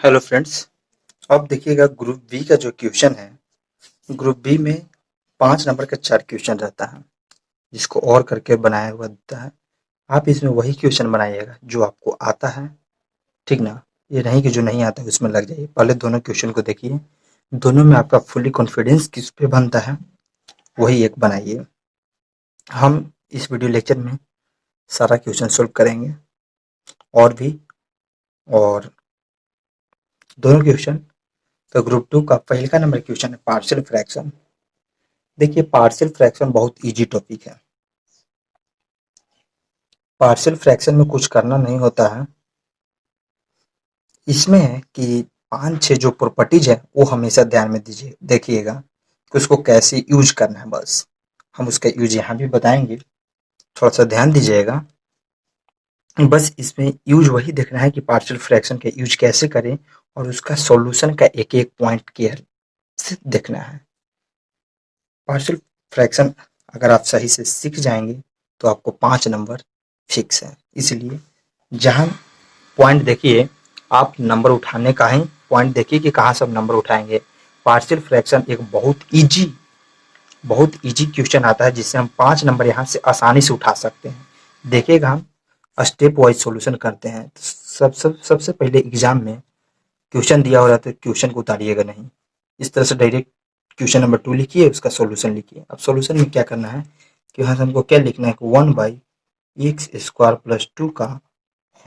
Hello friends. अब देखिएगा group B का जो क्वेश्चन है, ग्रुप बी में 5 नंबर का 4 क्वेश्चन रहता है, जिसको और करके बनाया हुआ देता है। आप इसमें वही क्वेश्चन बनाइएगा जो आपको आता है, ठीक ना? ये नहीं कि जो नहीं आता है उसमें लग जाइए। पहले दोनों क्वेश्चन को देखिए, दोनों में आपका फुल्ली कॉन्फिडेंस किस पे बनता है, वही एक बनाइए। हम इस वीडियो लेक्चर में सारा क्वेश्चन सोल्व करेंगे और भी। और दोनों क्वेश्चन, तो ग्रुप 2 का पहले का नंबर क्वेश्चन है पार्शियल फ्रैक्शन। देखिए, पार्शियल फ्रैक्शन बहुत इजी टॉपिक है। पार्शियल फ्रैक्शन में कुछ करना नहीं होता है। इसमें है कि 5-6 जो प्रॉपर्टीज है वो हमेशा ध्यान में दीजिए, देखिएगा कि उसको कैसे यूज करना है। बस हम उसका यूज यहाँ भी बताएंगे, थोड़ा सा ध्यान दीजिएगा। बस इसमें यूज वही देखना है कि पार्शियल फ्रैक्शन का यूज कैसे करें, और उसका सॉल्यूशन का एक एक पॉइंट केयर से देखना है। पार्शियल फ्रैक्शन अगर आप सही से सीख जाएंगे तो आपको 5 नंबर फिक्स है। इसलिए जहाँ पॉइंट देखिए, आप नंबर उठाने का ही पॉइंट देखिए कि कहाँ से आप नंबर उठाएंगे। पार्शियल फ्रैक्शन एक बहुत इजी क्वेश्चन आता है, जिससे हम 5 नंबर यहाँ से आसानी से उठा सकते हैं। देखिएगा, हम स्टेप वाइज सॉल्यूशन करते हैं। सबसे पहले एग्जाम में क्वेश्चन दिया हो रहा है तो क्वेश्चन को उतारिएगा नहीं, इस तरह से डायरेक्ट क्वेश्चन नंबर 2 लिखिए, उसका सॉल्यूशन लिखिए। अब सॉल्यूशन में क्या करना है कि यहाँ से हमको क्या लिखना है कि 1/x² + 2 का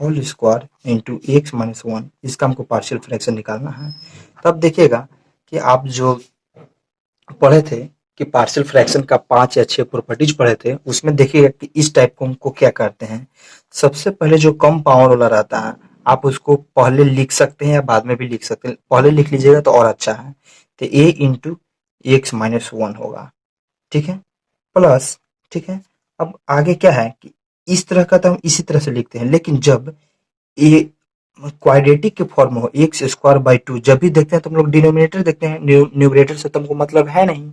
होल स्क्वायर इंटू x-1, इसका हमको पार्शियल फ्रैक्शन निकालना है। तब देखिएगा कि आप जो पढ़े थे कि पार्शियल फ्रैक्शन का 5 या 6 प्रॉपर्टीज पढ़े थे, उसमें देखिएगा कि इस टाइप को हमको क्या करते हैं। सबसे पहले जो कम पावर वाला रहता है, आप उसको पहले लिख सकते हैं या बाद में भी लिख सकते हैं। पहले लिख लीजिएगा तो और अच्छा है। तो a इंटू x-1 होगा, ठीक है, प्लस, ठीक है। अब आगे क्या है कि इस तरह का तो हम इसी तरह से लिखते हैं, लेकिन जब ये क्वाड्रेटिक के फॉर्म में हो, x²/2, जब भी देखते हैं तो हम लोग डिनोमिनेटर देखते हैं, न्यूमरेटर से तो हमको मतलब है नहीं।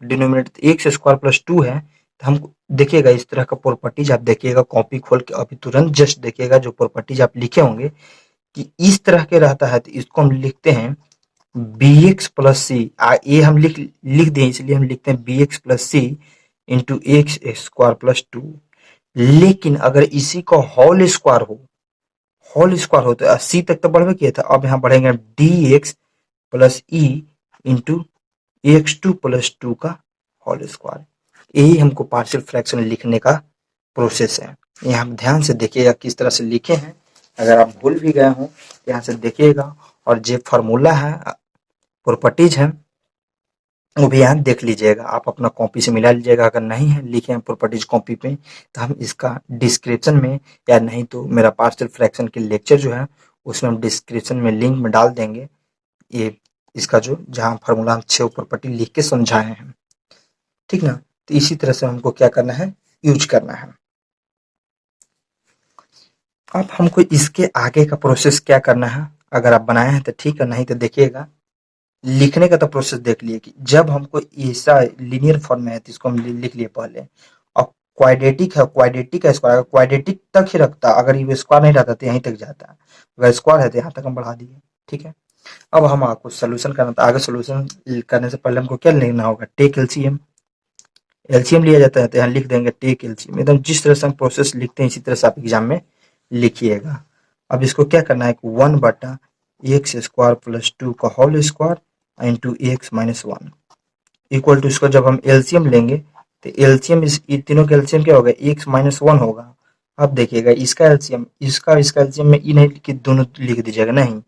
डिनोमिनेटर x² + 2 है, तो हम देखिएगा इस तरह का प्रॉपर्टीज आप देखिएगा, कॉपी खोल के अभी तुरंत जस्ट देखिएगा जो प्रॉपर्टीज आप लिखे होंगे कि इस तरह के रहता है, तो इसको हम लिखते हैं bx + c। ये हम लिख लिख दिए, इसलिए हम लिखते हैं bx + c इंटू x² + 2। लेकिन अगर इसी का होल स्क्वायर हो तो सी तक तो बढ़वे किया था, अब यहाँ बढ़ेंगे dx + e इंटू x2 + 2 का होल स्क्वायर। यही हमको पार्शियल फ्रैक्शन लिखने का प्रोसेस है। यहाँ ध्यान से देखिएगा किस तरह से लिखे हैं। अगर आप भूल भी गए हो, यहाँ से देखिएगा, और जो फार्मूला है, प्रॉपर्टीज है, वो भी यहाँ देख लीजिएगा। आप अपना कॉपी से मिला लीजिएगा। अगर नहीं है लिखे हैं प्रॉपर्टीज कॉपी पे, तो हम इसका डिस्क्रिप्शन में, या नहीं तो मेरा पार्शियल फ्रैक्शन के लेक्चर जो है उसमें हम डिस्क्रिप्शन में लिंक में डाल देंगे। ये इसका जो जहाँ फार्मूला हम 6 प्रॉपर्टी लिख के समझाए हैं, ठीक ना? तो इसी तरह से हमको क्या करना है, यूज करना है। अब हमको इसके आगे का प्रोसेस क्या करना है, अगर आप बनाए हैं तो ठीक है, नहीं तो देखिएगा लिखने का तो प्रोसेस देख लिए कि जब हमको ऐसा लीनियर फॉर्म में है तो इसको हम लिख लिए पहले। और क्वाड्रेटिक है, क्वाड्रेटिक है स्क्वायर, अगर क्वाड्रेटिक तक ही रखता, अगर ये स्क्वायर नहीं रहता तो यहीं तक जाता, अगर स्क्वायर है तो यहाँ तक हम बढ़ा दिए, ठीक है। अब हम आपको सोल्यूशन करना, तो आगे सोल्यूशन करने से पहले हमको क्या लिखना होगा, टेक एलसीएम। एलसीएम लिया जाता है तो यहाँ लिख देंगे टेक एलसीएम। एकदम जिस तरह से हम प्रोसेस लिखते हैं इसी तरह से आप एग्जाम में लिखिएगा। अब इसको क्या करना है, 1/x² + 2 का whole square into x-1 equal to, इसको जब हम एलसीएम लेंगे तो एलसीएम इस तीनों का एलसीएम क्या होगा, x-1 होगा। अब देखिएगा इसका एलसीएम, इसका एलसीएम में ई नहीं कि दोनों लिख दीजिएगा, नहीं।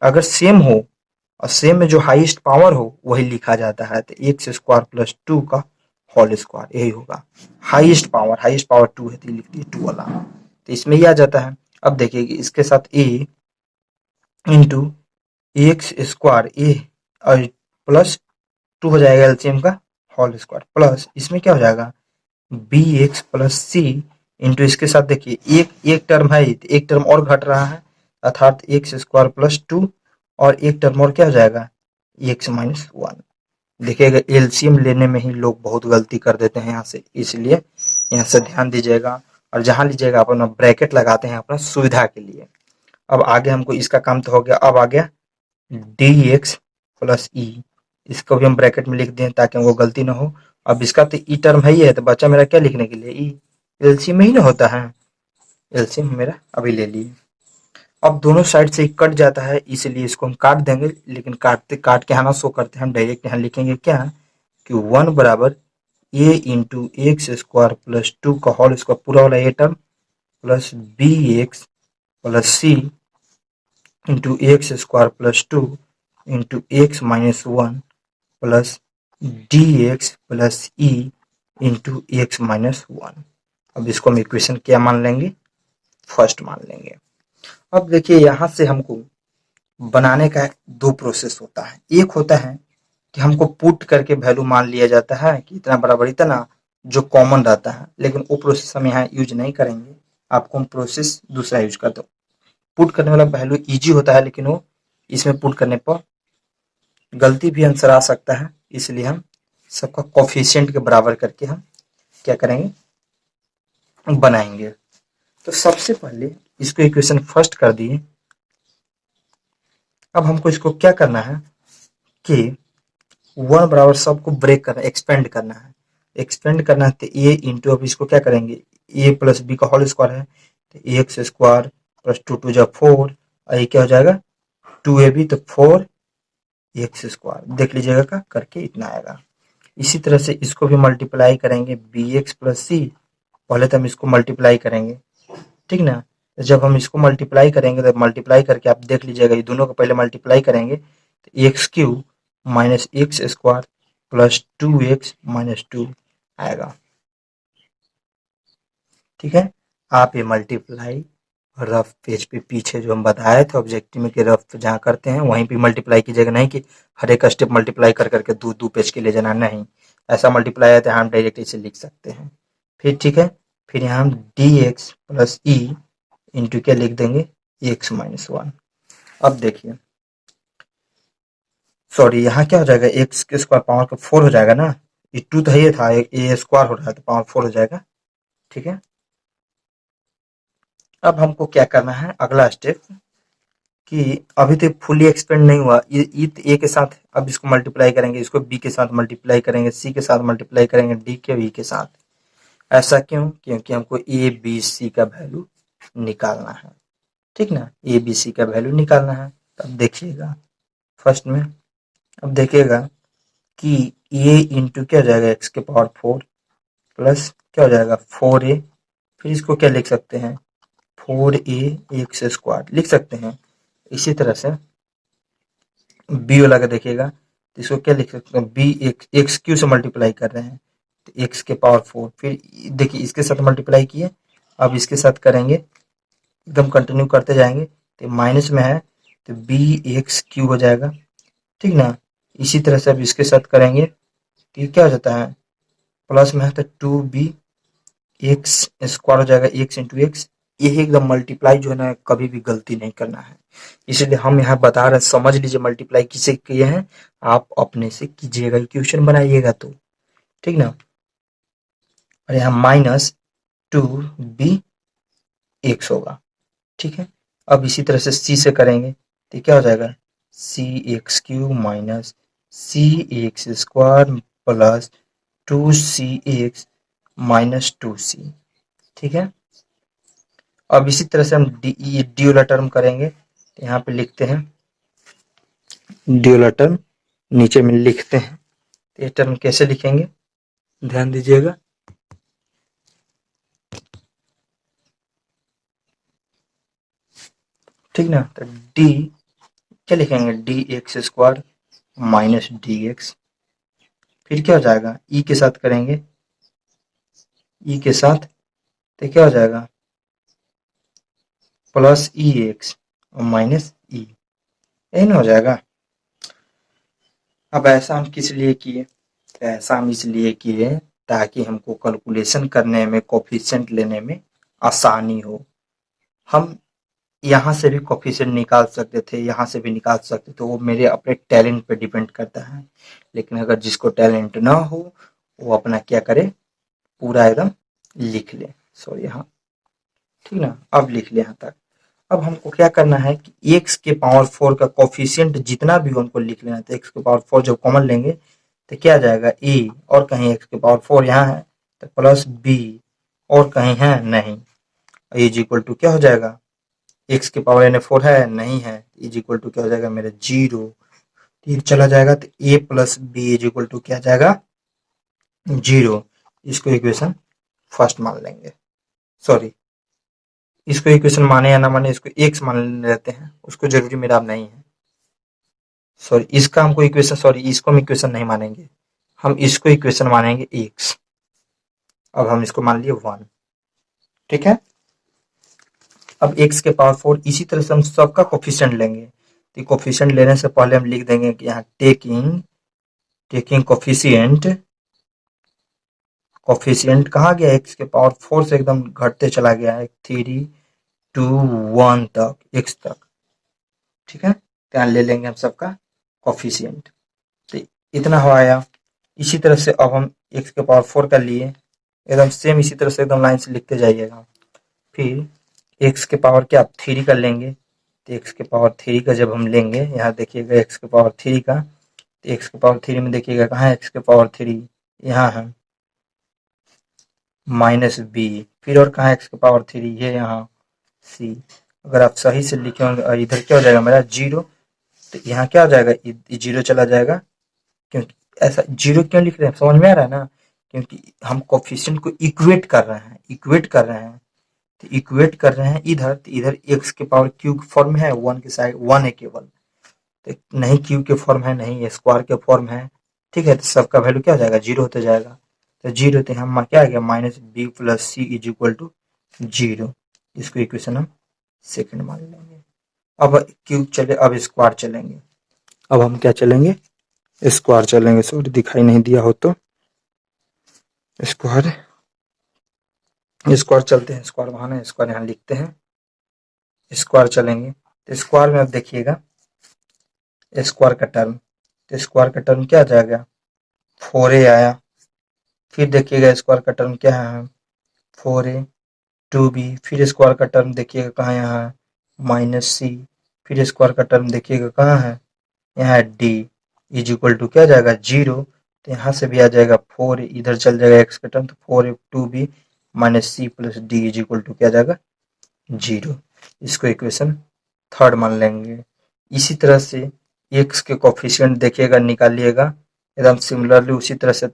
अगर सेम हो और सेम में जो हाईएस्ट पावर हो वही लिखा जाता है, तो x² + 2 का होल स्क्वायर यही होगा। हाईएस्ट पावर 2 है तो लिख दिए 2 वाला, तो इसमें ही आ जाता है। अब देखिए इसके साथ a इंटू x² ए और प्लस 2 हो जाएगा एलसीएम का होल स्क्वायर, प्लस इसमें क्या हो जाएगा bx + c इंटू, इसके साथ देखिए एक एक टर्म है तो एक टर्म और घट रहा है, अर्थात x² + 2, और एक टर्म और क्या हो जाएगा x-1। देखिएगा एलसीएम लेने में ही लोग बहुत गलती कर देते हैं यहाँ से, इसलिए यहाँ से ध्यान दीजिएगा। और जहाँ लीजिएगा अपना ब्रैकेट लगाते हैं अपना सुविधा के लिए। अब आगे हमको इसका काम तो हो गया, अब आ गया dx प्लस ई, इसको भी हम ब्रैकेट में लिख दें ताकि हमको गलती ना हो। अब इसका तो ई टर्म है ही है, तो बच्चा मेरा क्या लिखने के लिए ई, एलसीएम में ही ना होता है, एलसीएम मेरा अभी ले लिए। अब दोनों साइड से कट जाता है इसलिए इसको हम काट देंगे, लेकिन काट के यहाँ ना शो करते हैं, हम डायरेक्ट यहाँ लिखेंगे क्या कि 1 बराबर A into X square plus 2 का होल स्क्वायर पूरा वाला A term plus B X plus C into X square plus 2 into X minus 1 plus D X plus E into X minus 1। अब इसको हम इक्वेशन क्या मान लेंगे, फर्स्ट मान लेंगे। अब देखिए यहाँ से हमको बनाने का दो प्रोसेस होता है, एक होता है कि हमको पुट करके वैल्यू मान लिया जाता है कि इतना बराबर इतना, जो कॉमन रहता है, लेकिन वो प्रोसेस हम यहाँ यूज नहीं करेंगे, आपको हम प्रोसेस दूसरा यूज कर दो। पुट करने वाला वैल्यू इजी होता है, लेकिन वो इसमें पुट करने पर गलती भी आंसर आ सकता है, इसलिए हम सबका कोफिशिएंट के बराबर करके हम क्या करेंगे, बनाएंगे। तो सबसे पहले इसको इक्वेशन फर्स्ट कर दिए। अब हमको इसको क्या करना है कि 1 बराबर सबको ब्रेक करना, एक्सपेंड करना है, एक्सपेंड करना है तो ए इंटू, अब इसको क्या करेंगे, ए प्लस बी का होल स्क्वायर है तो एक्स स्क्वायर प्लस 2 2 जा 4, और ये क्या हो जाएगा 2ab, तो 4 एक्स स्क्वायर, देख लीजिएगा का करके इतना आएगा। इसी तरह से इसको भी मल्टीप्लाई करेंगे बी एक्स प्लस सी, पहले तो हम इसको मल्टीप्लाई करेंगे, ठीक ना। जब हम इसको मल्टीप्लाई करेंगे तो मल्टीप्लाई करके आप देख लीजिएगा, ये दोनों को पहले मल्टीप्लाई करेंगे तो x cube minus x square plus 2x minus 2 आएगा, ठीक है। आप ये मल्टीप्लाई रफ पेज पे पीछे जो हम बताए थे ऑब्जेक्टिव में कि रफ जहाँ करते हैं वहीं पे मल्टीप्लाई कीजिएगा, नहीं कि हर एक स्टेप मल्टीप्लाई कर करके दो पेज के ले जाना, नहीं, ऐसा मल्टीप्लाई है तो हम डायरेक्ट इसे लिख सकते हैं। फिर ठीक है, फिर यहाँ हम D X plus E into क्या लिख देंगे एक्स माइनस 1। अब देखिए सॉरी, यहाँ क्या हो जाएगा, एक्स के स्क्वायर पावर का 4 हो जाएगा ना, ये 2 तो ये था, ए स्क्वायर हो रहा है तो पावर 4 हो जाएगा, ठीक है। अब हमको क्या करना है अगला स्टेप, कि अभी तो फुली एक्सपेंड नहीं हुआ, ये ए के साथ अब इसको मल्टीप्लाई करेंगे, इसको बी के साथ मल्टीप्लाई करेंगे, सी के साथ मल्टीप्लाई करेंगे, डी के वी के साथ। ऐसा क्यों, क्योंकि हमको ए बी सी का वैल्यू निकालना है, ठीक ना, ए बी सी का वैल्यू निकालना है। तब देखिएगा फर्स्ट में, अब देखिएगा कि ए इंटू क्या हो जाएगा एक्स के पावर 4 प्लस क्या हो जाएगा 4a, फिर इसको क्या लिख सकते हैं 4a एक्स स्क्वायर लिख सकते हैं। इसी तरह से बी वाला का देखिएगा तो इसको क्या लिख सकते हैं, बी एक्स क्यू से मल्टीप्लाई कर रहे हैं तो एक्स के पावर 4, फिर देखिए इसके साथ मल्टीप्लाई किए, अब इसके साथ करेंगे, एकदम कंटिन्यू करते जाएंगे, तो माइनस में है तो बी एक्स क्यू हो जाएगा, ठीक ना। इसी तरह से अब इसके साथ करेंगे तो ये क्या हो जाता है, प्लस में है तो 2b एक्स स्क्वायर हो जाएगा, एक्स इंटू एक्स। ये एकदम मल्टीप्लाई जो है ना कभी भी गलती नहीं करना है, इसलिए हम यहाँ बता रहे हैं, समझ लीजिए मल्टीप्लाई किसे किए हैं, आप अपने से कीजिएगा, इक्वेशन बनाइएगा तो, ठीक ना। और यहाँ माइनस 2b एक्स होगा, ठीक है। अब इसी तरह से सी से करेंगे तो क्या हो जाएगा C X cube minus C X square plus 2c X minus 2c, ठीक है। अब इसी तरह से हम डी वाला टर्म करेंगे तो यहाँ पे लिखते हैं डी वाला टर्म, नीचे में लिखते हैं तो ये टर्म कैसे लिखेंगे ध्यान दीजिएगा, ठीक ना। तो डी क्या लिखेंगे D x square minus D x, फिर क्या हो जाएगा ई के साथ करेंगे, ई के साथ तो क्या हो जाएगा प्लस ई एक्स और माइनस ई, यही ना हो जाएगा। अब ऐसा हम किस लिए किए, ऐसा हम इसलिए किए ताकि हमको कैलकुलेशन करने में कोफिशिएंट लेने में आसानी हो। हम यहाँ से भी कोफिशिएंट निकाल सकते थे, यहाँ से भी निकाल सकते थे, वो मेरे अपने टैलेंट पे डिपेंड करता है, लेकिन अगर जिसको टैलेंट ना हो वो अपना क्या करे पूरा एकदम लिख ले, सॉरी यहाँ, ठीक ना, अब लिख ले यहाँ तक। अब हमको क्या करना है कि x के पावर 4 का कोफिशिएंट जितना भी हो हमको लिख लेना है। तो x के पावर 4 जब कॉमन लेंगे तो क्या आ जाएगा a, और कहीं x के पावर 4 यहाँ है तो प्लस b, और कहीं है नहीं, इज इक्वल टू क्या हो जाएगा, x के पावर यानी 4 है नहीं है, इज इक्वल टू क्या हो जाएगा मेरा 0, ये चला जाएगा तो a plus B is equal to क्या जाएगा 0। इसको इक्वेशन फर्स्ट मान लेंगे, सॉरी इसको इक्वेशन माने या ना माने, इसको x मान लेते हैं, उसको जरूरी मेरा अब नहीं है। सॉरी इसका हमको इक्वेशन, सॉरी इसको हम इक्वेशन नहीं मानेंगे, हम इसको इक्वेशन मानेंगे x। अब हम इसको मान लिए 1, ठीक है। अब x के पावर 4, इसी तरह से हम सबका कोफिशिएंट लेंगे। तो कोफिशिएंट लेने से पहले हम लिख देंगे कि यहाँ टेकिंग कोफिशिएंट, कोफिशिएंट कहाँ गया, x के पावर 4 से एकदम घटते चला गया है 3 2 1 तक, x तक, ठीक है। तो यहाँ ले लेंगे हम सबका कोफिशिएंट, तो इतना हो आया। इसी तरह से अब हम x के पावर 4 का लिए एकदम सेम इसी तरह से एकदम लाइन से लिखते जाइएगा। फिर x के पावर क्या 3 का लेंगे, तो x के पावर 3 का जब हम लेंगे, यहाँ देखिएगा x के पावर 3 का, तो x के पावर 3 में देखिएगा कहाँ है x के पावर 3, यहाँ है माइनस बी, फिर और कहाँ x के पावर 3, ये यहाँ सी। अगर आप सही से लिखे होंगे इधर क्या हो जाएगा मेरा 0, तो यहाँ क्या हो जाएगा 0 चला जाएगा। क्योंकि ऐसा 0 क्यों लिख रहे हैं समझ में आ रहा है ना, क्योंकि हम कोफिशिएंट को इक्वेट कर रहे हैं, तो इक्वेट कर रहे हैं इधर, तो इधर x के पावर क्यूब फॉर्म है, 1 के साइड 1 है केवल, तो नहीं क्यूब के फॉर्म है, नहीं स्क्वायर के फॉर्म है, ठीक है। तो सबका वैल्यू क्या हो जाएगा 0 होते जाएगा, तो 0 तो हम क्या आ गया minus B plus C is equal to 0। इसको इक्वेशन हम सेकंड मान लेंगे। अब क्यूब चले, अब स्क्वायर चलेंगे, अब हम क्या चलेंगे स्क्वायर चलेंगे, सॉरी दिखाई नहीं दिया हो तो स्क्वायर चलते हैं, स्क्वायर वहाँ ना, स्क्वायर यहाँ लिखते हैं, स्क्वायर चलेंगे। तो स्क्वायर में अब देखिएगा स्क्वायर का टर्म, तो स्क्वायर का टर्म क्या आ जाएगा 4a आया, फिर देखिएगा स्क्वायर का टर्म क्या है 4a 2b, फिर स्क्वायर का टर्म देखिएगा कहाँ यहाँ है माइनस सी, फिर स्क्वायर का टर्म देखिएगा कहाँ है यहाँ d इज इक्वल टू क्या जाएगा 0। तो यहाँ से भी आ जाएगा 4, इधर चल जाएगा x का टर्म, तो 4a 2b minus C plus D is equal to क्या जाएगा 0। इसको इक्वेशन थर्ड मान लेंगे। इसी तरह से x के कोफिशिएंट देखिएगा निकालिएगा एकदम सिमिलरली उसी तरह से,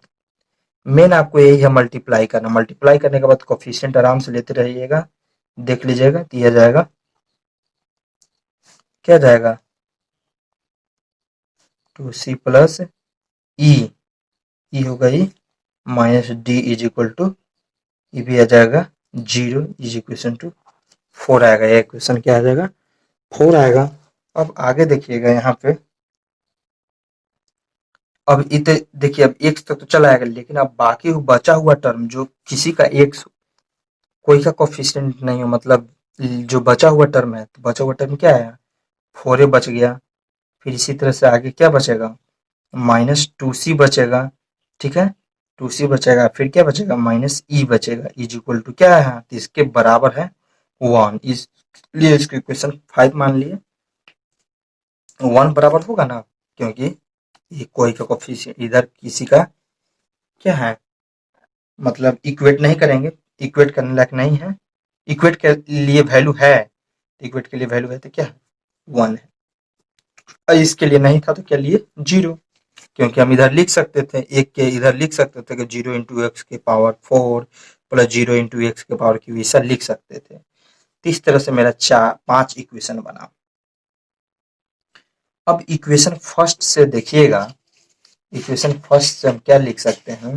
मेन आपको यही है मल्टीप्लाई करना, मल्टीप्लाई करने के बाद कोफिशिएंट आराम से लेते रहिएगा, देख लीजिएगा दिया जाएगा क्या जाएगा 2c प्लस ई होगा E minus D is equal to ये भी आ जाएगा 0 इज इक्वेशन टू 4 आएगा, ये इक्वेशन क्या आ जाएगा 4 आएगा। अब आगे देखिएगा यहाँ पे, अब इतने देखिए अब x तक तो चला आएगा, लेकिन अब बाकी बचा हुआ टर्म जो किसी का x कोई का कोफिशिएंट नहीं हो, मतलब जो बचा हुआ टर्म है, तो बचा हुआ टर्म क्या है 4a बच गया, फिर इसी तरह से आगे क्या बचेगा माइनस 2c बचेगा, ठीक है 2c बचेगा, फिर क्या बचेगा माइनस ई बचेगा, इज इक्वल टू क्या है तो इसके बराबर है 1, इसलिए इसको इक्वेशन 5 मान लिए। 1 बराबर होगा ना, क्योंकि ये कोई का कोफिशिएंट इधर किसी का क्या है, मतलब इक्वेट नहीं करेंगे, इक्वेट करने लायक नहीं है, इक्वेट के लिए वैल्यू है, इक्वेट के लिए वैल्यू है तो क्या है 1 है, और इसके लिए नहीं था तो क्या लिए 0, क्योंकि हम इधर लिख सकते थे एक के इधर लिख सकते थे कि 0 इंटू एक्स के पावर 4 प्लस 0 इंटू एक्स के पावर क्यू, ऐसा लिख सकते थे। तो इस तरह से मेरा 5 इक्वेशन बना। अब इक्वेशन फर्स्ट से देखिएगा, इक्वेशन फर्स्ट से हम क्या लिख सकते हैं,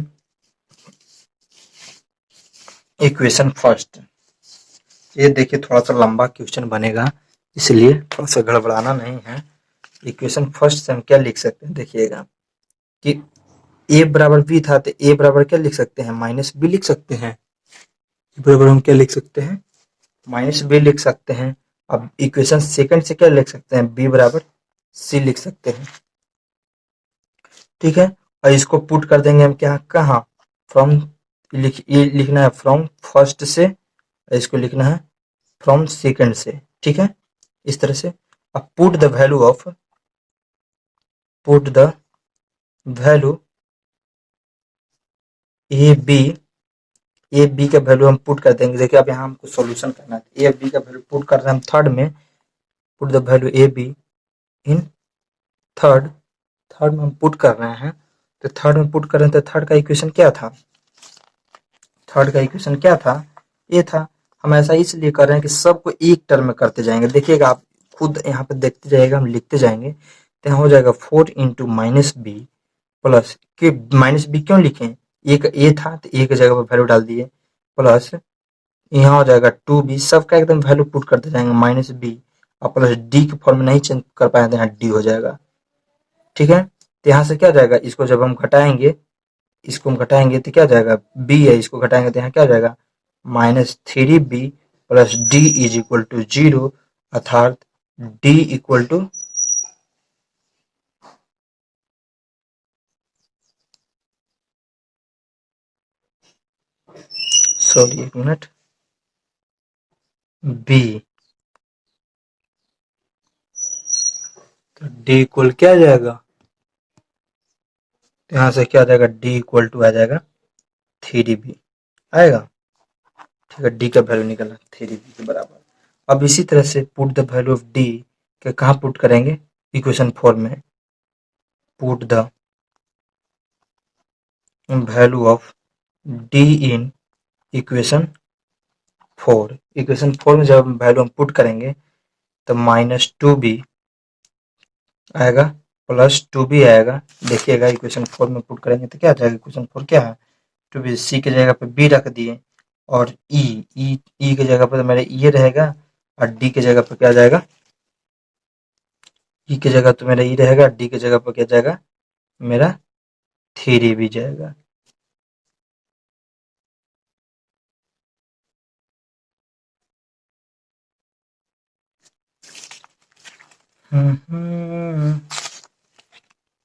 इक्वेशन फर्स्ट ये देखिए थोड़ा सा लंबा क्वेश्चन बनेगा, इसलिए थोड़ा सा गड़बड़ाना नहीं है। इक्वेशन फर्स्ट से हम क्या लिख सकते हैं देखिएगा कि a बराबर b था, तो a बराबर क्या लिख सकते हैं माइनस b लिख सकते हैं, बराबर हम क्या लिख सकते हैं माइनस b लिख सकते हैं। अब इक्वेशन सेकंड से क्या लिख सकते हैं b बराबर c लिख सकते हैं, ठीक है। और इसको पुट कर देंगे हम क्या कहाँ फ्रॉम लिखना है फ्रॉम फर्स्ट से, इसको लिखना है फ्रॉम सेकंड से, ठीक है, इस तरह से। अब put the value A B का वैल्यू हम पुट कर देंगे। देखिए अब यहाँ हमको सॉल्यूशन करना है, ए बी का वैल्यू पुट कर रहे हैं हम थर्ड में, put the value A B in third. Third में हम पुट कर रहे हैं, तो थर्ड में पुट कर रहे हैं, तो थर्ड का इक्वेशन क्या था, थर्ड का इक्वेशन क्या था, ये था। हम ऐसा इसलिए कर रहे हैं कि सबको एक टर्म में करते जाएंगे। देखिएगा आप खुद यहाँ पे देखते जाइएगा, हम लिखते जाएंगे, तो यहाँ हो जाएगा 4 इंटू माइनस बी प्लस के, माइनस बी क्यों लिखें, एक ए था तो ए की जगह पर वैल्यू डाल दिए, प्लस यहाँ हो जाएगा 2b, सबका एकदम वैल्यू पुट करते जाएंगे, माइनस बी और प्लस डी के फॉर्म में नहीं चेंज कर पाए तो यहाँ डी हो जाएगा। ठीक है, तो यहाँ से क्या जाएगा, इसको जब हम घटाएंगे, इसको हम घटाएंगे तो क्या जाएगा, बी है, इसको घटाएंगे तो यहाँ क्या जाएगा, -3b plus D is equal to 0, अर्थात डी इक्वल टू, सॉरी एक मिनट, बी, तो डी इक्वल क्या आ जाएगा, तो यहाँ से क्या आ जाएगा, डी इक्वल टू आ जाएगा 3b आएगा। ठीक है, डी का वैल्यू निकला 3b के बराबर। अब इसी तरह से put the value of D के कहाँ पुट करेंगे, इक्वेशन 4 में, put the value of D in equation 4। Equation 4 में जब वैल्यू हम पुट करेंगे तो -2b आएगा प्लस 2b आएगा। देखिएगा इक्वेशन 4 में पुट करेंगे तो क्या आ जाएगा, इक्वेशन 4 क्या है, 2b, सी की जगह पे b रख दिए, और ई की जगह पर मेरा ये रहेगा, और डी की जगह पर क्या जाएगा, ई की जगह तो मेरा ई रहेगा, डी की जगह पर क्या जाएगा, मेरा 3b जाएगा।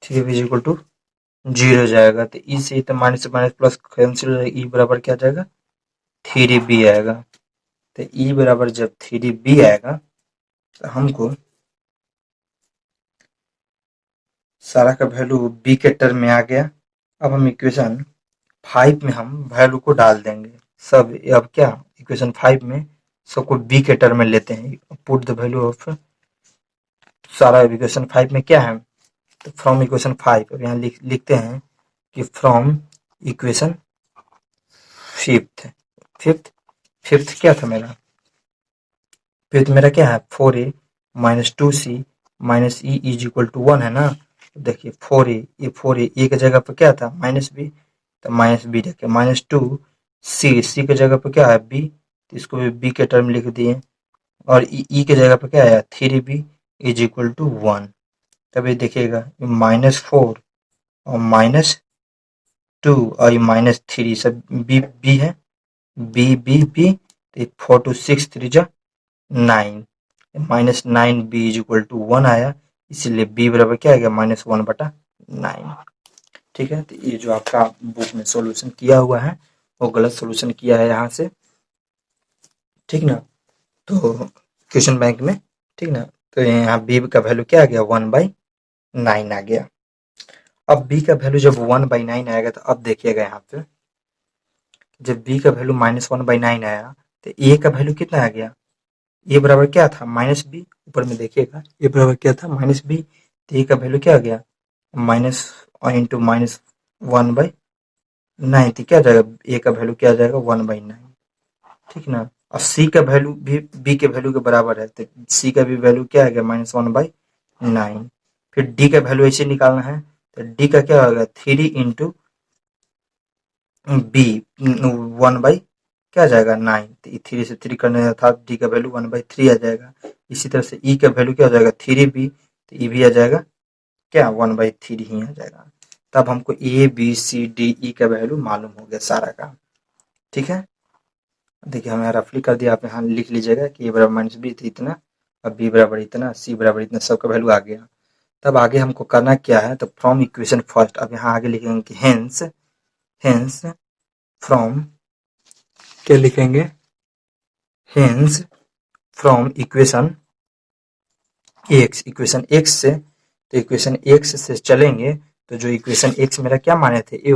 थ्री बी इक्वल टू 0 जाएगा, तो ई से तो माइनस से माइनस प्लस कैंसिल, ई बराबर क्या जाएगा, 3b आएगा। तो ई बराबर जब 3b आएगा तो हमको सारा का वैल्यू बी के टर्म में आ गया। अब हम इक्वेशन 5 में हम वैल्यू को डाल देंगे सब। अब क्या, इक्वेशन 5 में सबको बी के टर्म में लेते हैं, पुट द वैल्यू ऑफ, सारा इक्वेशन 5 में क्या है, तो फ्रॉम इक्वेशन 5, अब यहाँ लिखते हैं कि फ्रॉम इक्वेशन फिफ्थ क्या था मेरा, फिफ्थ मेरा क्या है, 4a माइनस 2c माइनस ई इज इक्वल टू 1 है ना। देखिए 4a, ये 4a ए की जगह पर क्या था, -b, तो -b रखे, -2c की जगह पर क्या है, b, तो इसको भी b के टर्म लिख दिए, और ई की जगह पर क्या आया, 3b इज इक्वल टू 1। तभी देखिएगा -4 और -2 और ये -3 सब b है, b, तो 4 to 6 3 जा 9, -9b इज इक्वल टू 1 आया, इसलिए b बराबर क्या आ गया, -1/9। ठीक है, तो ये जो आपका बुक में सॉल्यूशन किया हुआ है वो गलत सॉल्यूशन किया है यहाँ से, ठीक ना, तो क्वेश्चन बैंक में, ठीक ना, तो यहाँ b का वैल्यू क्या आ गया, 1/9 आ गया। अब b का वैल्यू जब 1/9 आएगा तो अब देखिएगा यहाँ पे, जब b का वैल्यू -1/9 आया तो a का वैल्यू कितना आ गया, ए बराबर क्या था, -b, ऊपर में देखिएगा ए बराबर क्या था, -b, तो ए का वैल्यू क्या आ गया, माइनस इंटू -1/9, तो क्या आ जाएगा, ए का वैल्यू क्या आ जाएगा, 1/9। ठीक ना, अब सी का वैल्यू भी बी के वैल्यू के बराबर है, तो सी का भी वैल्यू क्या आ गया, -1/9। फिर डी का वैल्यू ऐसे निकालना है, तो डी का क्या होगा, 3 इंटू बी, 1 क्या आ जाएगा, 9, तो 3 से 3 करने अर्थात डी का वैल्यू 1/3 आ जाएगा। इसी तरह से ई का वैल्यू क्या हो जाएगा, 3b, तो ई भी आ जाएगा क्या, 1/3 ही आ जाएगा। तब हमको A B C D E का वैल्यू मालूम हो गया सारा का। ठीक है, देखिए हमने रफली कर दिया, आप यहाँ लिख लीजिएगा कि ए बराबर -b तो इतना, अब बी बराबर इतना, सी बराबर इतना, सबका वैल्यू आ गया। तब आगे हमको करना क्या है, तो फ्रॉम इक्वेशन फर्स्ट, अब यहाँ आगे लिखेंगे कि हेंस फ्रॉम, क्या लिखेंगे, hence from equation x, equation x से, तो इक्वेशन एक्स से चलेंगे तो जो इक्वेशन एक्स मेरा क्या माने थे, ए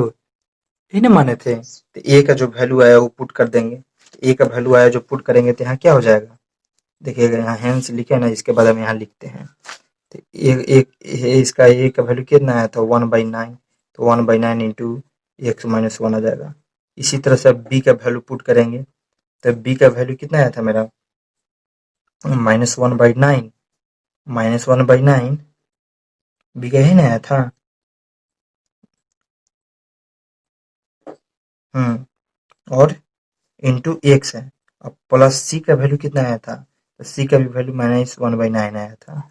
ही ना माने थे, तो ए का जो वैल्यू आया वो पुट कर देंगे, ए का वैल्यू आया जो पुट करेंगे तो यहाँ क्या हो जाएगा, देखिएगा यहाँ हेंस लिखे ना, इसके बाद हम यहाँ लिखते हैं, तो इसका ए का वैल्यू कितना आया था 1/9, तो 1/9 इंटू एक्स माइनस 1 आ जाएगा। इसी तरह से बी का वैल्यू पुट करेंगे, तो बी का वैल्यू कितना आया था मेरा -1/9, -1/9 बी का ही ना आया था। और इंटू एक्स है, अब प्लस सी का वैल्यू कितना आया था, तो सी का भी वैल्यू -1/9 आया था,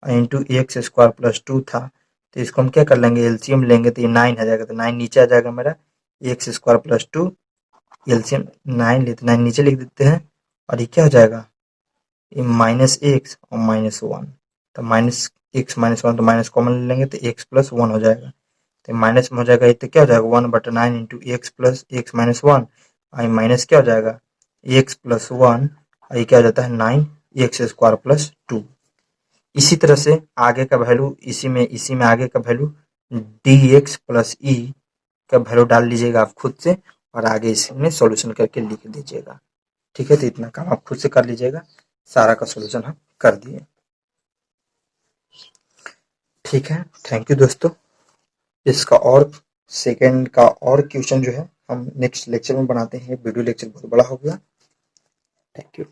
और इंटू एक्स स्क्वायर प्लस 2 था, तो इसको हम क्या कर लेंगे, एलसीएम लेंगे तो ये 9 आ जाएगा, तो 9 नीचे आ जाएगा मेरा, एक्स स्क्वायर प्लस 2, एलसीएम 9 लेते 9 नीचे लिख देते हैं, और ये क्या हो जाएगा, ये -x और -1, तो -x -1 तो माइनस कॉमन ले लेंगे तो x प्लस 1 हो जाएगा, तो माइनस में हो जाएगा, ये तो क्या हो जाएगा 1/9 into x plus x minus 1, आई माइनस क्या हो जाएगा एक्स प्लस 1, आई क्या हो जाता है 9 एक्स स्क्वायर प्लस 2। इसी तरह से आगे का वैल्यू इसी में आगे का वैल्यू डी एक्स प्लस ई का वैल्यू डाल लीजिएगा आप खुद से, और आगे इसमें सॉल्यूशन करके लिख दीजिएगा। ठीक है, तो इतना काम आप खुद से कर लीजिएगा, सारा का सॉल्यूशन हम कर दिए। ठीक है, थैंक यू दोस्तों। इसका और सेकंड का और क्वेश्चन जो है हम नेक्स्ट लेक्चर में बनाते हैं, वीडियो लेक्चर बहुत बड़ा हो गया। Thank you.